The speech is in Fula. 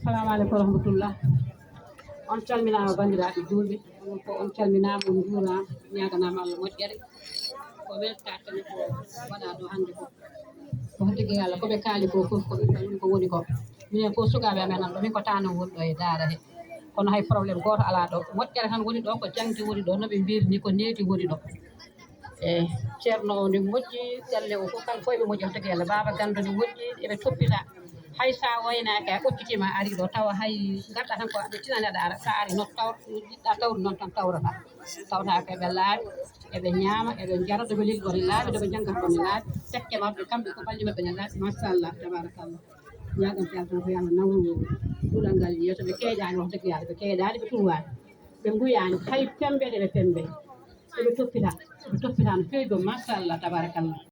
Assalamu alaikum warahmatullah. On calminaama bandiraɓe julɓe ko on calminaama on juurama ñaganama Allah moƴƴere ko weltatane ko waɗa ɗo hannde ko tigui Allah koɓe kaali ko fof ko ɗum tan ko woni ko minen fof sukaɓe amen nan ɗo min ko tanon woni ɗo e daara he kono hay probléme goto ala ɗo moƴƴere tan woni ɗo ko jangde woni ɗo noɓe mbirni ko needi woni ɗo eyyi ceerno o nde moƴƴi galle o fof kamɓe fof eɓe moƴƴi tigui Allah Baba Gando ne moƴƴi eɓe toppita hay sa waynaki a ɓoccitima a ari ɗo tawa hay garɗa tan ko aɓe tinani aɗa ara sa ari noon jiɗɗa tawde noon tan tawrata tawata koɓe laaɓi eɓe ñaama eɓe jara ɗoɓe liggo ne laaɓi ɗoɓe janggata ɗo ne laaɓi tekke mabɓe kamɓe ko balɗe mabɓe ne laaɓi machallah tabarakallah ñaganto Allah tan ko yo Allah nawru ɗuɗal ngal yeeso ɓe keeƴani wax degg yallah ɓe keeɗani ɓe turwani ɓe guyani hay pembe ɗeɓe pembe eɓe toppita no fewi ɗum machallah tabarakallah